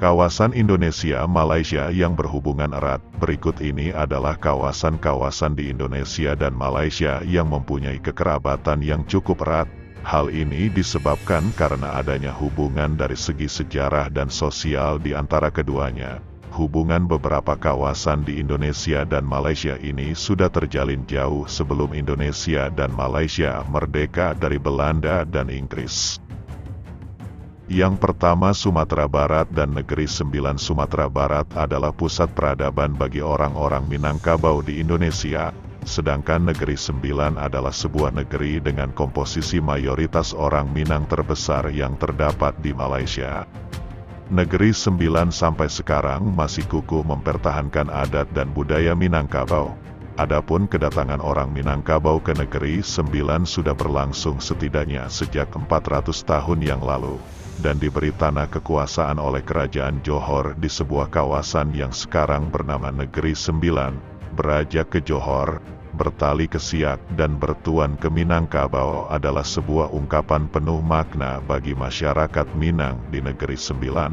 Kawasan Indonesia-Malaysia yang berhubungan erat. Berikut ini adalah kawasan-kawasan di Indonesia dan Malaysia yang mempunyai kekerabatan yang cukup erat. Hal ini disebabkan karena adanya hubungan dari segi sejarah dan sosial di antara keduanya. Hubungan beberapa kawasan di Indonesia dan Malaysia ini sudah terjalin jauh sebelum Indonesia dan Malaysia merdeka dari Belanda dan Inggris. Yang pertama, Sumatera Barat dan Negeri Sembilan. Sumatera Barat adalah pusat peradaban bagi orang-orang Minangkabau di Indonesia, sedangkan Negeri Sembilan adalah sebuah negeri dengan komposisi mayoritas orang Minang terbesar yang terdapat di Malaysia. Negeri Sembilan sampai sekarang masih kukuh mempertahankan adat dan budaya Minangkabau. Adapun kedatangan orang Minangkabau ke Negeri Sembilan sudah berlangsung setidaknya sejak 400 tahun yang lalu, dan diberi tanah kekuasaan oleh Kerajaan Johor di sebuah kawasan yang sekarang bernama Negeri Sembilan, beranjak ke Johor, bertali ke Siak dan bertuan ke Minangkabau adalah sebuah ungkapan penuh makna bagi masyarakat Minang di Negeri Sembilan.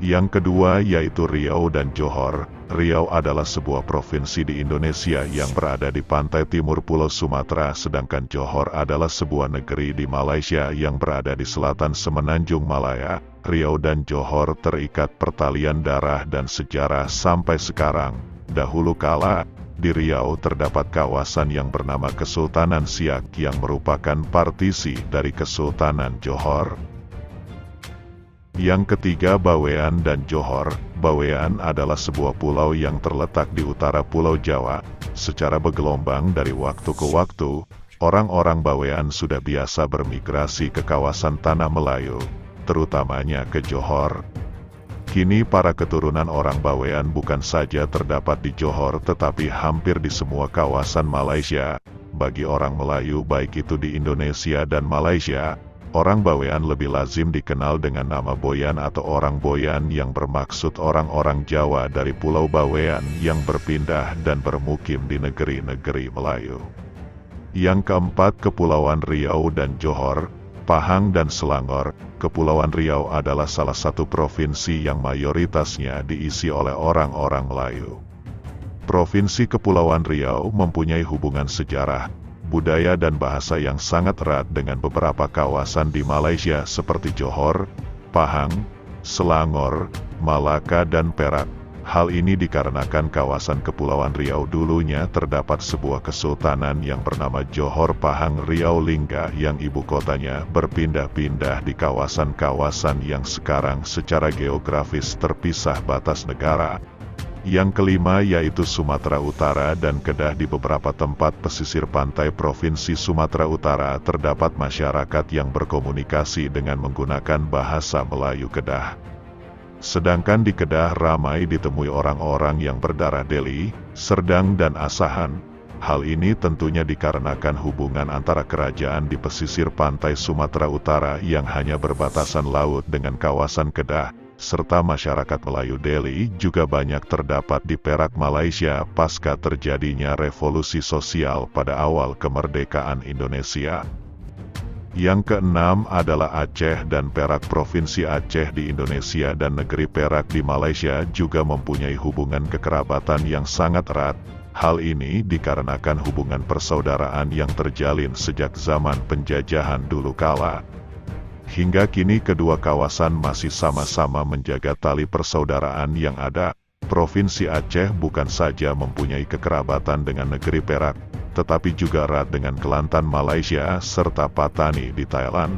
Yang kedua yaitu Riau dan Johor. Riau adalah sebuah provinsi di Indonesia yang berada di pantai timur Pulau Sumatera, sedangkan Johor adalah sebuah negeri di Malaysia yang berada di selatan Semenanjung Malaya. Riau dan Johor terikat pertalian darah dan sejarah sampai sekarang. Dahulu kala, di Riau terdapat kawasan yang bernama Kesultanan Siak yang merupakan partisi dari Kesultanan Johor. Yang ketiga, Bawean dan Johor. Bawean adalah sebuah pulau yang terletak di utara Pulau Jawa. Secara bergelombang dari waktu ke waktu, orang-orang Bawean sudah biasa bermigrasi ke kawasan Tanah Melayu, terutamanya ke Johor. Kini para keturunan orang Bawean bukan saja terdapat di Johor tetapi hampir di semua kawasan Malaysia. Bagi orang Melayu baik itu di Indonesia dan Malaysia, orang Bawean lebih lazim dikenal dengan nama Boyan atau orang Boyan yang bermaksud orang-orang Jawa dari Pulau Bawean yang berpindah dan bermukim di negeri-negeri Melayu. Yang keempat, Kepulauan Riau dan Johor, Pahang dan Selangor. Kepulauan Riau adalah salah satu provinsi yang mayoritasnya diisi oleh orang-orang Melayu. Provinsi Kepulauan Riau mempunyai hubungan sejarah, budaya dan bahasa yang sangat erat dengan beberapa kawasan di Malaysia seperti Johor, Pahang, Selangor, Malaka dan Perak. Hal ini dikarenakan kawasan Kepulauan Riau dulunya terdapat sebuah kesultanan yang bernama Johor Pahang Riau Lingga yang ibu kotanya berpindah-pindah di kawasan-kawasan yang sekarang secara geografis terpisah batas negara. Yang kelima yaitu Sumatera Utara dan Kedah. Di beberapa tempat pesisir pantai Provinsi Sumatera Utara terdapat masyarakat yang berkomunikasi dengan menggunakan bahasa Melayu Kedah. Sedangkan di Kedah ramai ditemui orang-orang yang berdarah Deli, Serdang dan Asahan. Hal ini tentunya dikarenakan hubungan antara kerajaan di pesisir pantai Sumatera Utara yang hanya berbatasan laut dengan kawasan Kedah, serta masyarakat Melayu Deli juga banyak terdapat di Perak, Malaysia pasca terjadinya revolusi sosial pada awal kemerdekaan Indonesia. Yang keenam adalah Aceh dan Perak. Provinsi Aceh di Indonesia dan negeri Perak di Malaysia juga mempunyai hubungan kekerabatan yang sangat erat. Hal ini dikarenakan hubungan persaudaraan yang terjalin sejak zaman penjajahan dulu kala. Hingga kini kedua kawasan masih sama-sama menjaga tali persaudaraan yang ada. Provinsi Aceh bukan saja mempunyai kekerabatan dengan negeri Perak, tetapi juga erat dengan Kelantan Malaysia serta Patani di Thailand.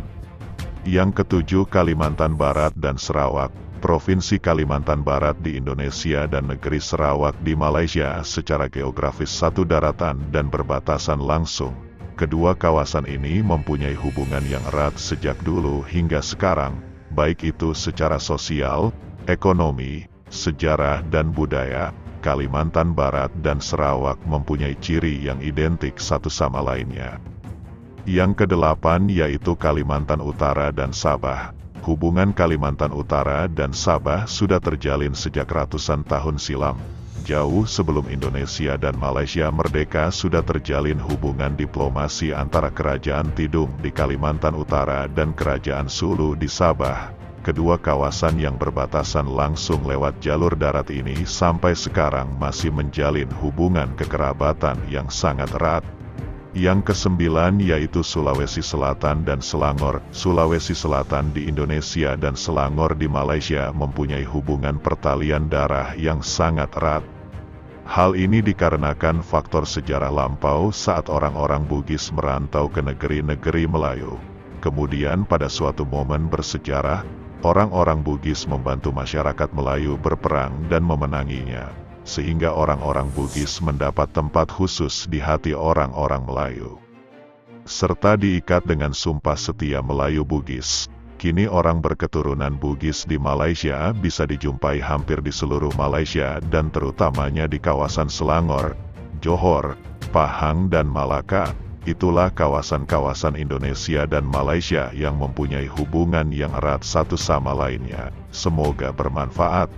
Yang ketujuh, Kalimantan Barat dan Sarawak. Provinsi Kalimantan Barat di Indonesia dan negeri Sarawak di Malaysia secara geografis satu daratan dan berbatasan langsung. Kedua kawasan ini mempunyai hubungan yang erat sejak dulu hingga sekarang, baik itu secara sosial, ekonomi, sejarah dan budaya. Kalimantan Barat dan Sarawak mempunyai ciri yang identik satu sama lainnya. Yang kedelapan yaitu Kalimantan Utara dan Sabah. Hubungan Kalimantan Utara dan Sabah sudah terjalin sejak ratusan tahun silam. Jauh sebelum Indonesia dan Malaysia merdeka sudah terjalin hubungan diplomasi antara Kerajaan Tidung di Kalimantan Utara dan Kerajaan Sulu di Sabah. Kedua kawasan yang berbatasan langsung lewat jalur darat ini sampai sekarang masih menjalin hubungan kekerabatan yang sangat erat. Yang kesembilan yaitu Sulawesi Selatan dan Selangor. Sulawesi Selatan di Indonesia dan Selangor di Malaysia mempunyai hubungan pertalian darah yang sangat erat. Hal ini dikarenakan faktor sejarah lampau saat orang-orang Bugis merantau ke negeri-negeri Melayu. Kemudian pada suatu momen bersejarah, orang-orang Bugis membantu masyarakat Melayu berperang dan memenanginya, sehingga orang-orang Bugis mendapat tempat khusus di hati orang-orang Melayu. Serta diikat dengan sumpah setia Melayu Bugis. Kini orang berketurunan Bugis di Malaysia bisa dijumpai hampir di seluruh Malaysia dan terutamanya di kawasan Selangor, Johor, Pahang dan Malaka. Itulah kawasan-kawasan Indonesia dan Malaysia yang mempunyai hubungan yang erat satu sama lainnya. Semoga bermanfaat.